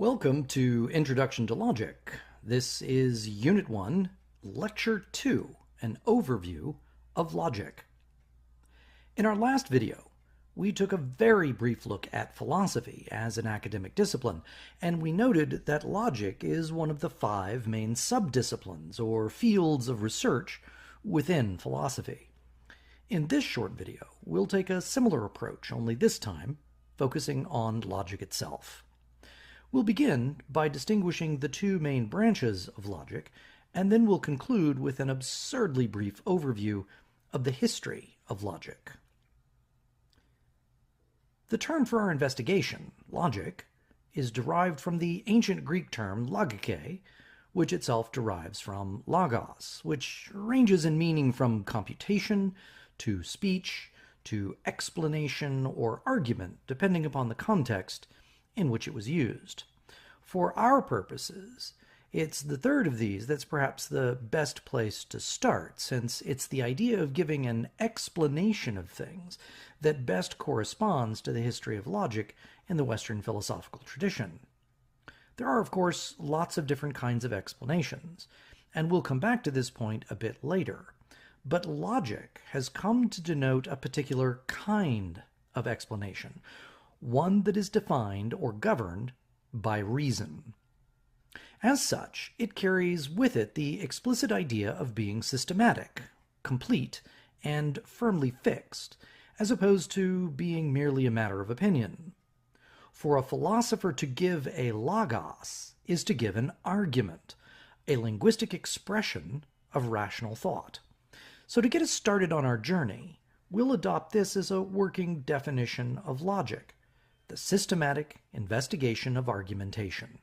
Welcome to Introduction to Logic. This is Unit 1, Lecture 2, an overview of logic. In our last video, we took a very brief look at philosophy as an academic discipline, and we noted that logic is one of the 5 main subdisciplines or fields of research within philosophy. In this short video, we'll take a similar approach, only this time focusing on logic itself. We'll begin by distinguishing the 2 main branches of logic, and then we'll conclude with an absurdly brief overview of the history of logic. The term for our investigation, logic, is derived from the ancient Greek term logike, which itself derives from logos, which ranges in meaning from computation to speech to explanation or argument, depending upon the context in which it was used. For our purposes, it's the third of these that's perhaps the best place to start, since it's the idea of giving an explanation of things that best corresponds to the history of logic in the Western philosophical tradition. There are, of course, lots of different kinds of explanations, and we'll come back to this point a bit later. But logic has come to denote a particular kind of explanation, one that is defined or governed by reason. As such, it carries with it the explicit idea of being systematic, complete, and firmly fixed, as opposed to being merely a matter of opinion. For a philosopher to give a logos is to give an argument, a linguistic expression of rational thought. So to get us started on our journey, we'll adopt this as a working definition of logic: the systematic investigation of argumentation.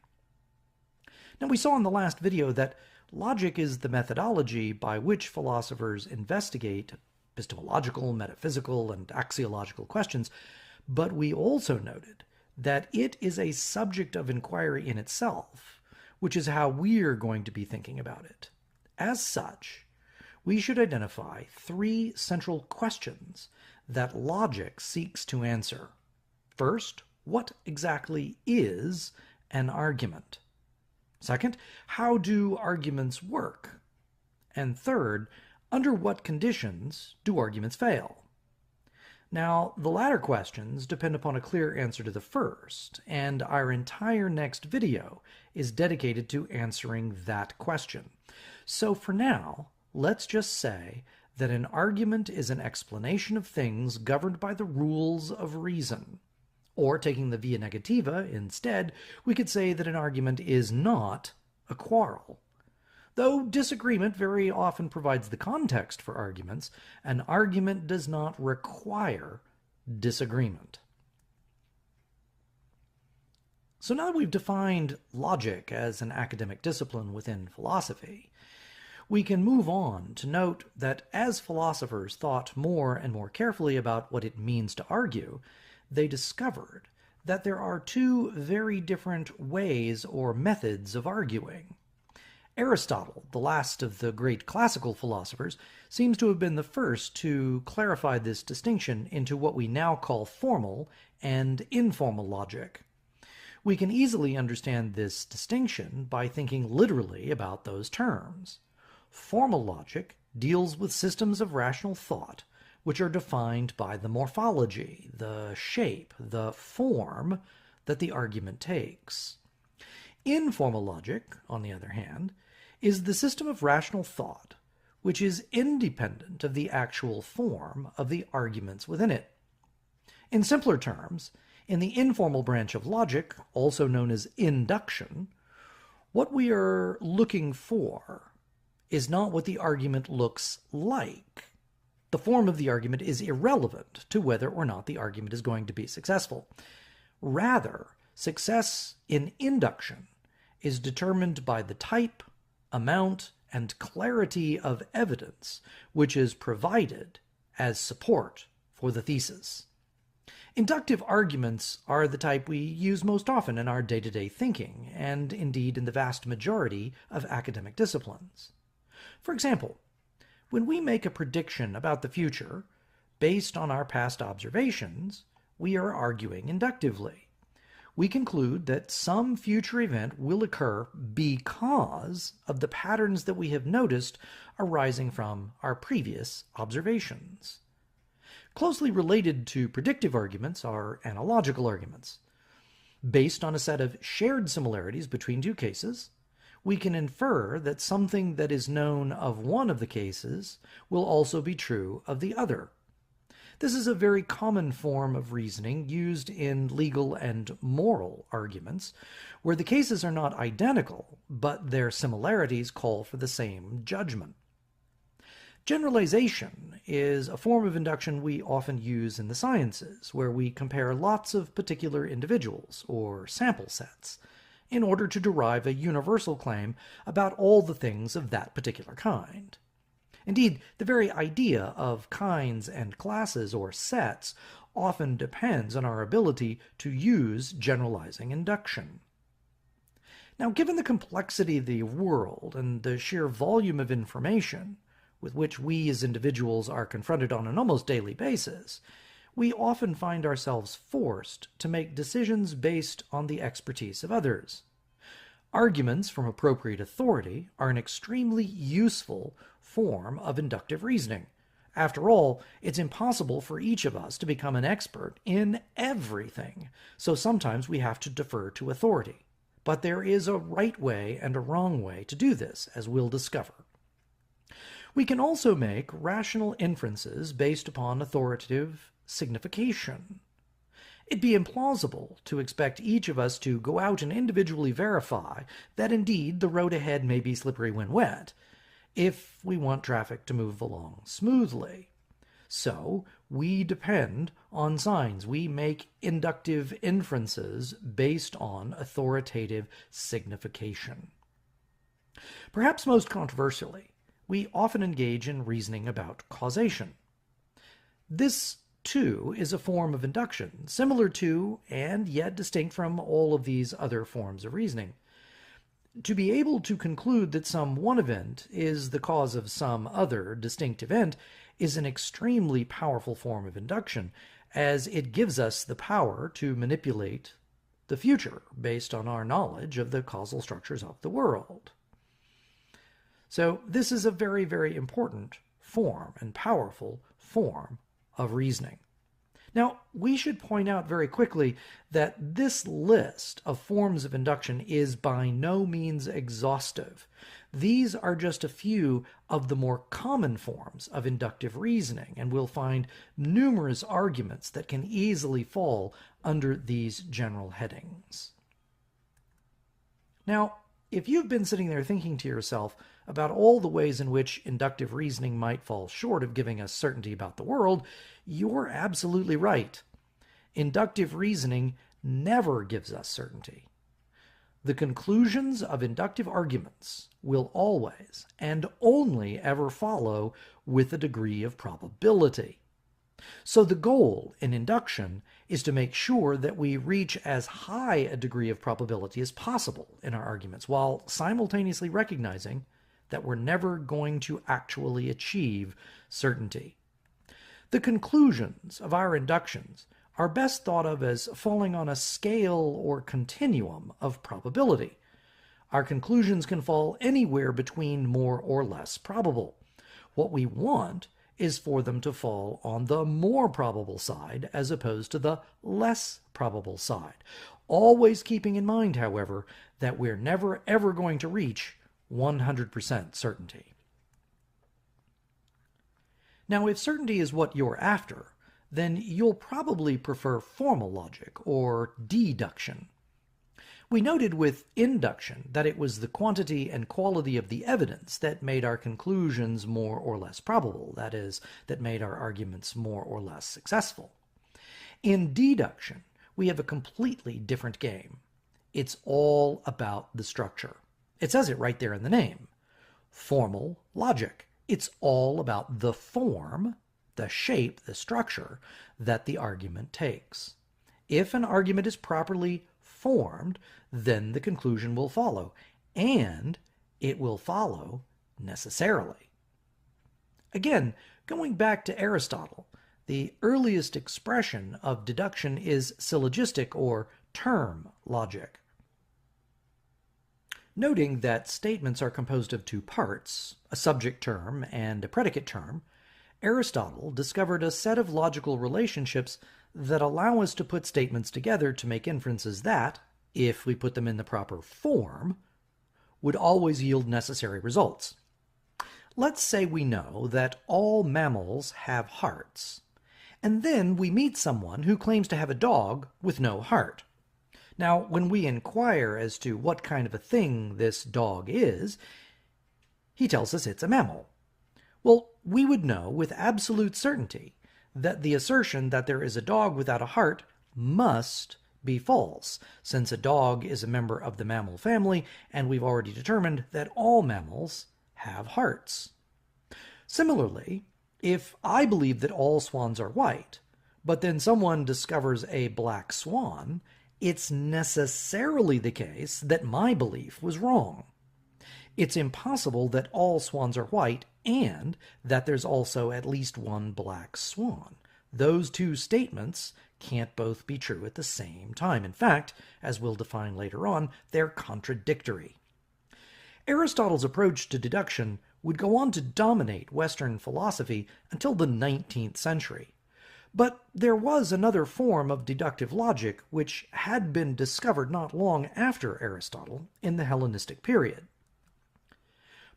Now, we saw in the last video that logic is the methodology by which philosophers investigate epistemological, metaphysical, and axiological questions, but we also noted that it is a subject of inquiry in itself, which is how we're going to be thinking about it. As such, we should identify 3 central questions that logic seeks to answer. First, what exactly is an argument? Second, how do arguments work? And third, under what conditions do arguments fail? Now, the latter questions depend upon a clear answer to the first, and our entire next video is dedicated to answering that question. So for now, let's just say that an argument is an explanation of things governed by the rules of reason. Or, taking the via negativa instead, we could say that an argument is not a quarrel. Though disagreement very often provides the context for arguments, an argument does not require disagreement. So now that we've defined logic as an academic discipline within philosophy, we can move on to note that as philosophers thought more and more carefully about what it means to argue, they discovered that there are 2 very different ways or methods of arguing. Aristotle, the last of the great classical philosophers, seems to have been the first to clarify this distinction into what we now call formal and informal logic. We can easily understand this distinction by thinking literally about those terms. Formal logic deals with systems of rational thought, which are defined by the morphology, the shape, the form that the argument takes. Informal logic, on the other hand, is the system of rational thought which is independent of the actual form of the arguments within it. In simpler terms, in the informal branch of logic, also known as induction, what we are looking for is not what the argument looks like. The form of the argument is irrelevant to whether or not the argument is going to be successful. Rather, success in induction is determined by the type, amount, and clarity of evidence which is provided as support for the thesis. Inductive arguments are the type we use most often in our day-to-day thinking, and indeed in the vast majority of academic disciplines. For example, when we make a prediction about the future based on our past observations, we are arguing inductively. we conclude that some future event will occur because of the patterns that we have noticed arising from our previous observations. Closely related to predictive arguments are analogical arguments. Based on a set of shared similarities between two cases, we can infer that something that is known of one of the cases will also be true of the other. This is a very common form of reasoning used in legal and moral arguments, where the cases are not identical, but their similarities call for the same judgment. Generalization is a form of induction we often use in the sciences, where we compare lots of particular individuals, or sample sets, in order to derive a universal claim about all the things of that particular kind. Indeed, the very idea of kinds and classes or sets often depends on our ability to use generalizing induction. Now, given the complexity of the world and the sheer volume of information with which we as individuals are confronted on an almost daily basis, we often find ourselves forced to make decisions based on the expertise of others. Arguments from appropriate authority are an extremely useful form of inductive reasoning. After all, it's impossible for each of us to become an expert in everything, so sometimes we have to defer to authority. But there is a right way and a wrong way to do this, as we'll discover. We can also make rational inferences based upon authoritative signification. It'd be implausible to expect each of us to go out and individually verify that indeed the road ahead may be slippery when wet, if we want traffic to move along smoothly. So we depend on signs. We make inductive inferences based on authoritative signification. Perhaps most controversially, we often engage in reasoning about causation. This, too, is a form of induction, similar to and yet distinct from all of these other forms of reasoning. To be able to conclude that some one event is the cause of some other distinct event is an extremely powerful form of induction, as it gives us the power to manipulate the future based on our knowledge of the causal structures of the world. So this is a very, very important form and powerful form of reasoning. Now, we should point out very quickly that this list of forms of induction is by no means exhaustive. These are just a few of the more common forms of inductive reasoning, and we'll find numerous arguments that can easily fall under these general headings. Now, if you've been sitting there thinking to yourself about all the ways in which inductive reasoning might fall short of giving us certainty about the world, you're absolutely right. Inductive reasoning never gives us certainty. The conclusions of inductive arguments will always and only ever follow with a degree of probability. So the goal in induction is to make sure that we reach as high a degree of probability as possible in our arguments, while simultaneously recognizing that we're never going to actually achieve certainty. The conclusions of our inductions are best thought of as falling on a scale or continuum of probability. Our conclusions can fall anywhere between more or less probable. What we want is for them to fall on the more probable side as opposed to the less probable side. Always keeping in mind, however, that we're never ever going to reach 100% certainty. Now, if certainty is what you're after, then you'll probably prefer formal logic or deduction. We noted with induction that it was the quantity and quality of the evidence that made our conclusions more or less probable, that is, that made our arguments more or less successful. In deduction, we have a completely different game. It's all about the structure. It says it right there in the name. Formal logic. It's all about the form, the shape, the structure that the argument takes. If an argument is properly formed, then the conclusion will follow, and it will follow necessarily. Again, going back to Aristotle, the earliest expression of deduction is syllogistic or term logic. Noting that statements are composed of two parts, a subject term and a predicate term, Aristotle discovered a set of logical relationships that allow us to put statements together to make inferences that, if we put them in the proper form, would always yield necessary results. Let's say we know that all mammals have hearts, and then we meet someone who claims to have a dog with no heart. Now, when we inquire as to what kind of a thing this dog is, he tells us it's a mammal. Well, we would know with absolute certainty that the assertion that there is a dog without a heart must be false, since a dog is a member of the mammal family, and we've already determined that all mammals have hearts. Similarly, if I believe that all swans are white, but then someone discovers a black swan, it's necessarily the case that my belief was wrong. It's impossible that all swans are white and that there's also at least one black swan. Those two statements can't both be true at the same time. In fact, as we'll define later on, they're contradictory. Aristotle's approach to deduction would go on to dominate Western philosophy until the 19th century. But there was another form of deductive logic which had been discovered not long after Aristotle in the Hellenistic period.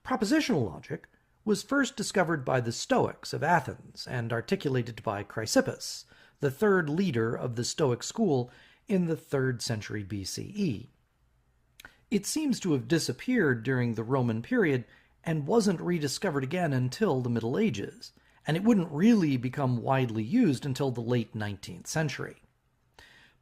Propositional logic was first discovered by the Stoics of Athens and articulated by Chrysippus, the third leader of the Stoic school in the 3rd century BCE. It seems to have disappeared during the Roman period and wasn't rediscovered again until the Middle Ages, and it wouldn't really become widely used until the late 19th century.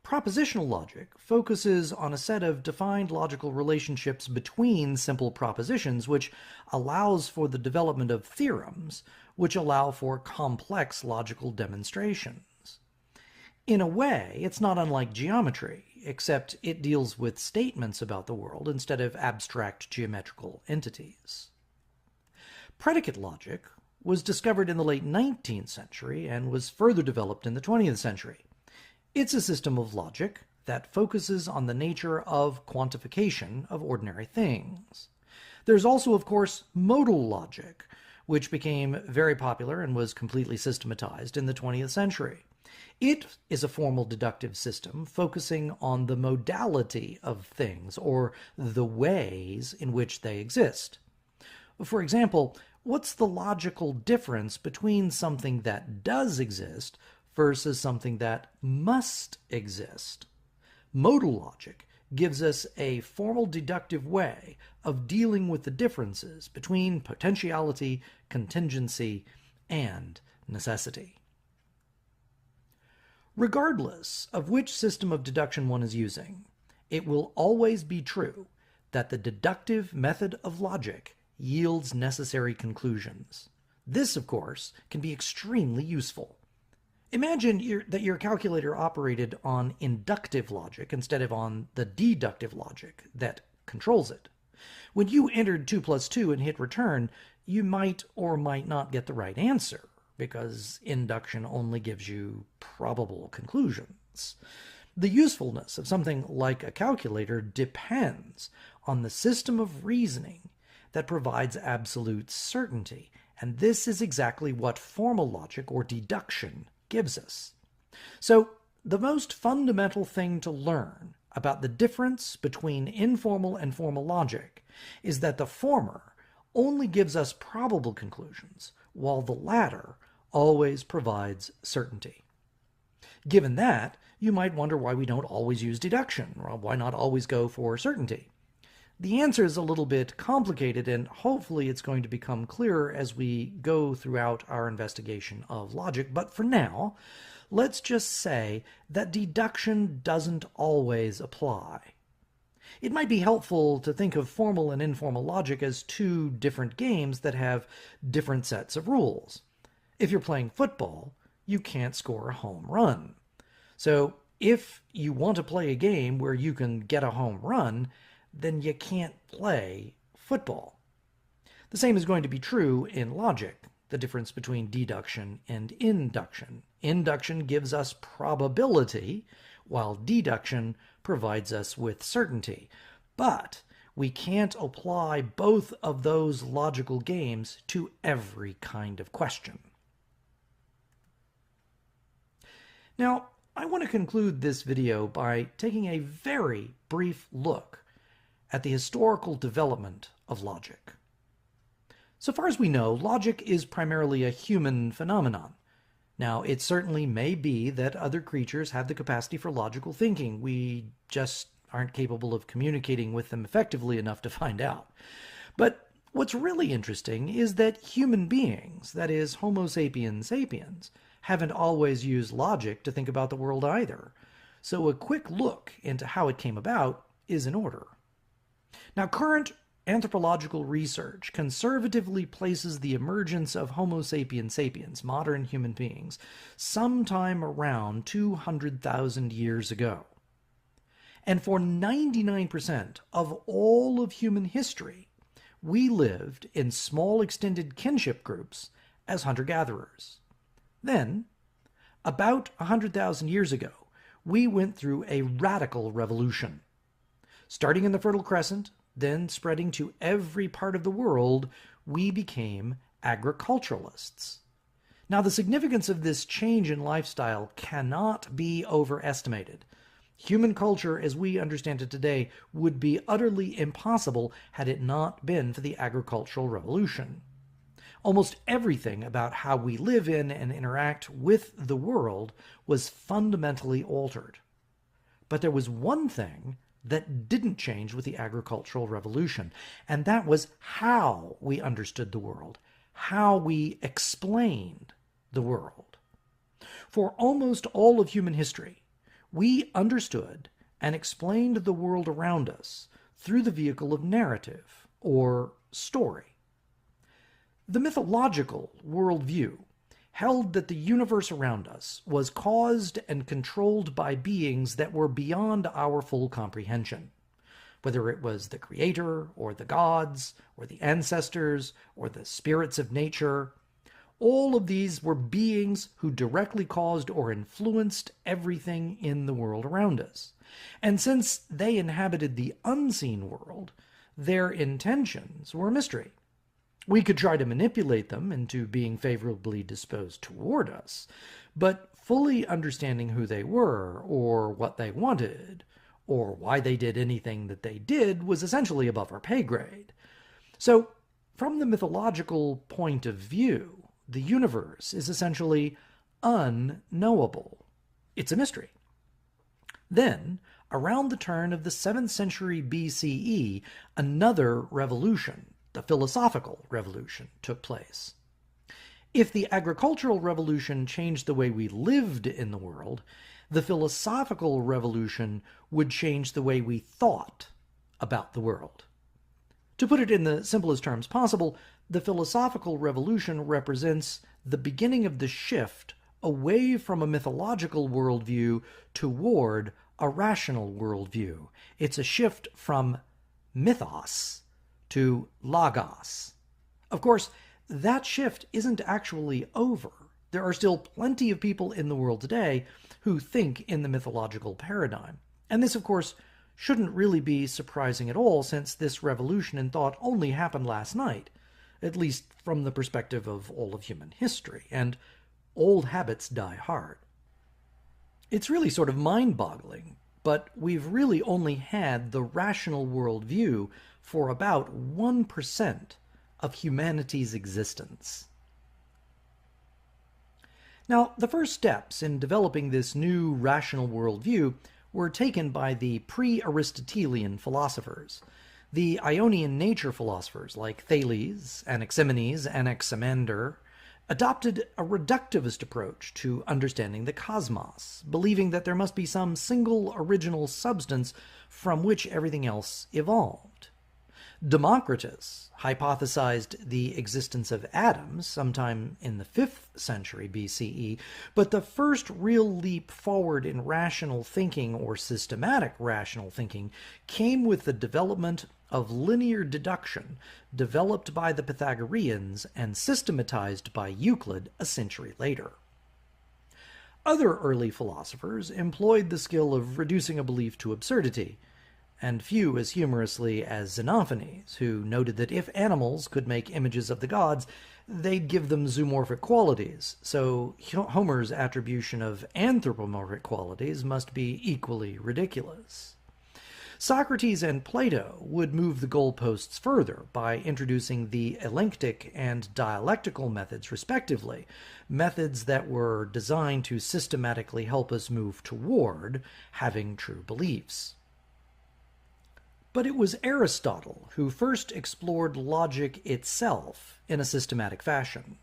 Propositional logic focuses on a set of defined logical relationships between simple propositions, which allows for the development of theorems, which allow for complex logical demonstrations. In a way, it's not unlike geometry, except it deals with statements about the world instead of abstract geometrical entities. Predicate logic was discovered in the late 19th century and was further developed in the 20th century. It's a system of logic that focuses on the nature of quantification of ordinary things. There's also, of course, modal logic, which became very popular and was completely systematized in the 20th century. It is a formal deductive system focusing on the modality of things, or the ways in which they exist. For example, what's the logical difference between something that does exist versus something that must exist? Modal logic gives us a formal deductive way of dealing with the differences between potentiality, contingency, and necessity. Regardless of which system of deduction one is using, it will always be true that the deductive method of logic yields necessary conclusions. This, of course, can be extremely useful. Imagine that your calculator operated on inductive logic instead of on the deductive logic that controls it. When you entered 2 plus 2 and hit return, you might or might not get the right answer, because induction only gives you probable conclusions. The usefulness of something like a calculator depends on the system of reasoning that provides absolute certainty, and this is exactly what formal logic or deduction gives us. So, the most fundamental thing to learn about the difference between informal and formal logic is that the former only gives us probable conclusions, while the latter always provides certainty. Given that, you might wonder why we don't always use deduction, or why not always go for certainty. The answer is a little bit complicated, and hopefully it's going to become clearer as we go throughout our investigation of logic. But for now, let's just say that deduction doesn't always apply. It might be helpful to think of formal and informal logic as two different games that have different sets of rules. If you're playing football, you can't score a home run. So if you want to play a game where you can get a home run, then you can't play football. The same is going to be true in logic, the difference between deduction and induction. Induction gives us probability, while deduction provides us with certainty. But we can't apply both of those logical games to every kind of question. Now, I want to conclude this video by taking a very brief look at the historical development of logic. So far as we know, logic is primarily a human phenomenon. Now, it certainly may be that other creatures have the capacity for logical thinking. We just aren't capable of communicating with them effectively enough to find out. But what's really interesting is that human beings, that is, Homo sapiens sapiens, haven't always used logic to think about the world either. So a quick look into how it came about is in order. Now, current anthropological research conservatively places the emergence of Homo sapiens sapiens, modern human beings, sometime around 200,000 years ago. And for 99% of all of human history, we lived in small extended kinship groups as hunter-gatherers. Then, about 100,000 years ago, we went through a radical revolution. Starting in the Fertile Crescent, then spreading to every part of the world, we became agriculturalists. Now, the significance of this change in lifestyle cannot be overestimated. Human culture, as we understand it today, would be utterly impossible had it not been for the agricultural revolution. Almost everything about how we live in and interact with the world was fundamentally altered. But there was one thing that didn't change with the agricultural revolution, and that was how we understood the world, how we explained the world. For almost all of human history, we understood and explained the world around us through the vehicle of narrative or story. The mythological worldview held that the universe around us was caused and controlled by beings that were beyond our full comprehension. Whether it was the creator, or the gods, or the ancestors, or the spirits of nature, all of these were beings who directly caused or influenced everything in the world around us. And since they inhabited the unseen world, their intentions were a mystery. We could try to manipulate them into being favorably disposed toward us, but fully understanding who they were, or what they wanted, or why they did anything that they did was essentially above our pay grade. So, from the mythological point of view, the universe is essentially unknowable. It's a mystery. Then, around the turn of the 7th century BCE, another revolution, the philosophical revolution, took place. If the agricultural revolution changed the way we lived in the world, the philosophical revolution would change the way we thought about the world. To put it in the simplest terms possible, the philosophical revolution represents the beginning of the shift away from a mythological worldview toward a rational worldview. It's a shift from mythos to logos. Of course, that shift isn't actually over. There are still plenty of people in the world today who think in the mythological paradigm. And this, of course, shouldn't really be surprising at all, since this revolution in thought only happened last night, at least from the perspective of all of human history, and old habits die hard. It's really sort of mind-boggling, but we've really only had the rational worldview for about 1% of humanity's existence. Now, the first steps in developing this new rational worldview were taken by the pre-Aristotelian philosophers. The Ionian nature philosophers like Thales, Anaximenes, Anaximander adopted a reductivist approach to understanding the cosmos, believing that there must be some single original substance from which everything else evolved. Democritus hypothesized the existence of atoms sometime in the 5th century BCE, but the first real leap forward in rational thinking, or systematic rational thinking, came with the development of linear deduction, developed by the Pythagoreans and systematized by Euclid a century later. Other early philosophers employed the skill of reducing a belief to absurdity, and few as humorously as Xenophanes, who noted that if animals could make images of the gods, they'd give them zoomorphic qualities, so Homer's attribution of anthropomorphic qualities must be equally ridiculous. Socrates and Plato would move the goalposts further by introducing the elenctic and dialectical methods respectively, methods that were designed to systematically help us move toward having true beliefs. But it was Aristotle who first explored logic itself in a systematic fashion.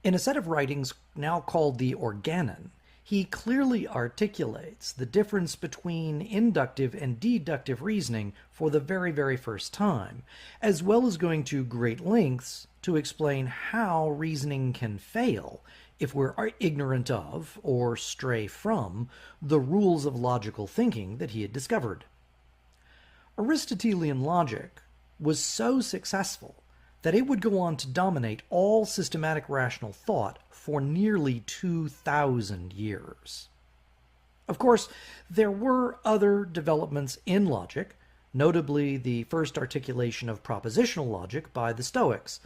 In a set of writings now called the Organon, he clearly articulates the difference between inductive and deductive reasoning for the very, very first time, as well as going to great lengths to explain how reasoning can fail if we're ignorant of or stray from the rules of logical thinking that he had discovered. Aristotelian logic was so successful that it would go on to dominate all systematic rational thought for nearly 2,000 years. Of course, there were other developments in logic, notably the first articulation of propositional logic by the Stoics.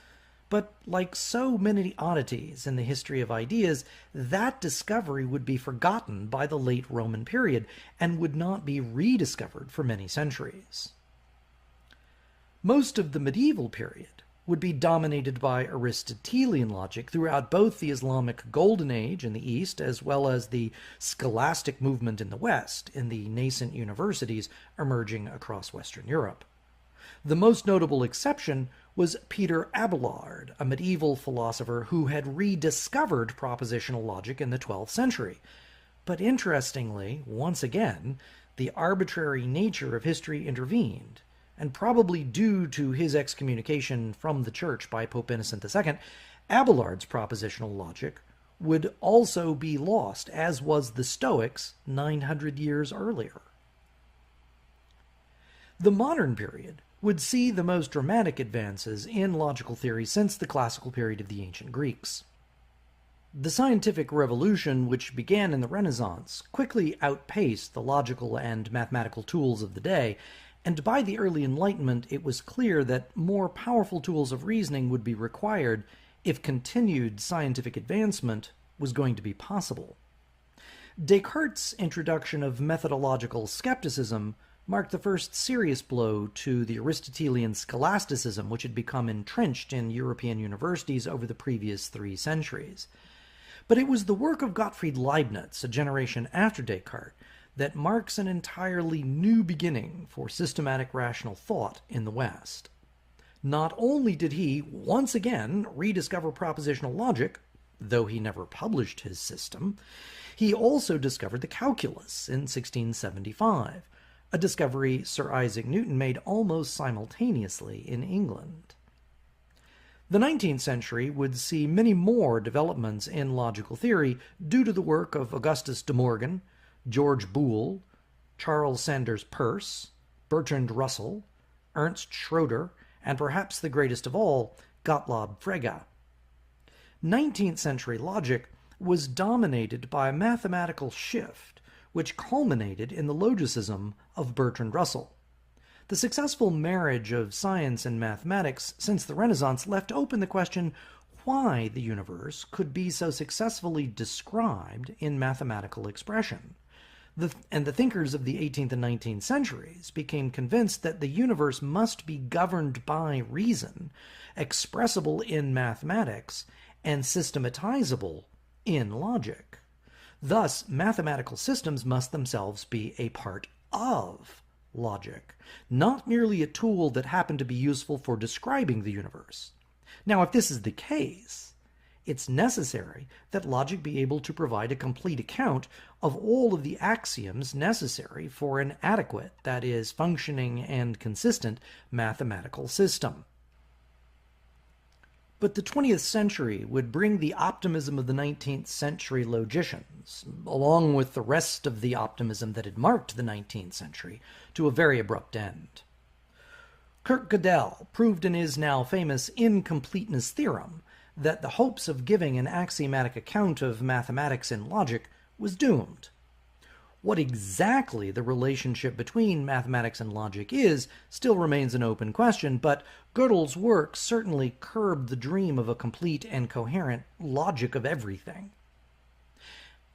But like so many oddities in the history of ideas, that discovery would be forgotten by the late Roman period and would not be rediscovered for many centuries. Most of the medieval period would be dominated by Aristotelian logic throughout both the Islamic Golden Age in the East as well as the scholastic movement in the West in the nascent universities emerging across Western Europe. The most notable exception was Peter Abelard, a medieval philosopher who had rediscovered propositional logic in the 12th century. But interestingly, once again, the arbitrary nature of history intervened, and probably due to his excommunication from the Church by Pope Innocent II, Abelard's propositional logic would also be lost, as was the Stoics 900 years earlier. The modern period would see the most dramatic advances in logical theory since the classical period of the ancient Greeks. The scientific revolution, which began in the Renaissance, quickly outpaced the logical and mathematical tools of the day, and by the early Enlightenment it was clear that more powerful tools of reasoning would be required if continued scientific advancement was going to be possible. Descartes' introduction of methodological skepticism marked the first serious blow to the Aristotelian scholasticism which had become entrenched in European universities over the previous 3 centuries. But it was the work of Gottfried Leibniz, a generation after Descartes, that marks an entirely new beginning for systematic rational thought in the West. Not only did he, once again, rediscover propositional logic, though he never published his system, he also discovered the calculus in 1675, a discovery Sir Isaac Newton made almost simultaneously in England. The 19th century would see many more developments in logical theory due to the work of Augustus de Morgan, George Boole, Charles Sanders Peirce, Bertrand Russell, Ernst Schroeder, and perhaps the greatest of all, Gottlob Frege. 19th century logic was dominated by a mathematical shift which culminated in the logicism of Bertrand Russell. The successful marriage of science and mathematics since the Renaissance left open the question why the universe could be so successfully described in mathematical expression. And the thinkers of the 18th and 19th centuries became convinced that the universe must be governed by reason, expressible in mathematics, and systematizable in logic. Thus, mathematical systems must themselves be a part of logic, not merely a tool that happened to be useful for describing the universe. Now, if this is the case, it's necessary that logic be able to provide a complete account of all of the axioms necessary for an adequate, that is, functioning and consistent mathematical system. But the 20th century would bring the optimism of the 19th century logicians, along with the rest of the optimism that had marked the 19th century, to a very abrupt end. Kurt Gödel proved in his now famous incompleteness theorem that the hopes of giving an axiomatic account of mathematics and logic was doomed. What exactly the relationship between mathematics and logic is still remains an open question, but Gödel's work certainly curbed the dream of a complete and coherent logic of everything.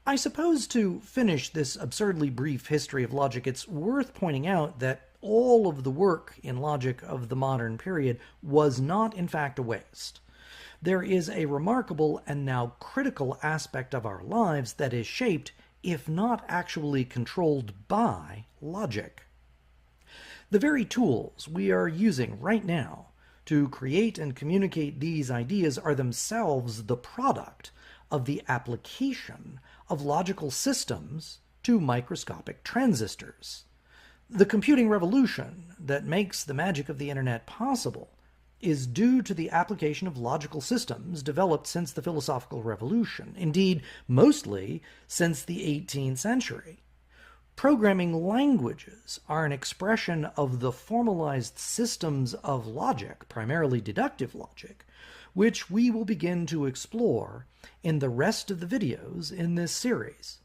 I suppose to finish this absurdly brief history of logic, it's worth pointing out that all of the work in logic of the modern period was not in fact a waste. There is a remarkable and now critical aspect of our lives that is shaped, if not actually controlled by, logic. The very tools we are using right now to create and communicate these ideas are themselves the product of the application of logical systems to microscopic transistors. The computing revolution that makes the magic of the internet possible is due to the application of logical systems developed since the philosophical revolution, indeed, mostly since the 18th century. Programming languages are an expression of the formalized systems of logic, primarily deductive logic, which we will begin to explore in the rest of the videos in this series.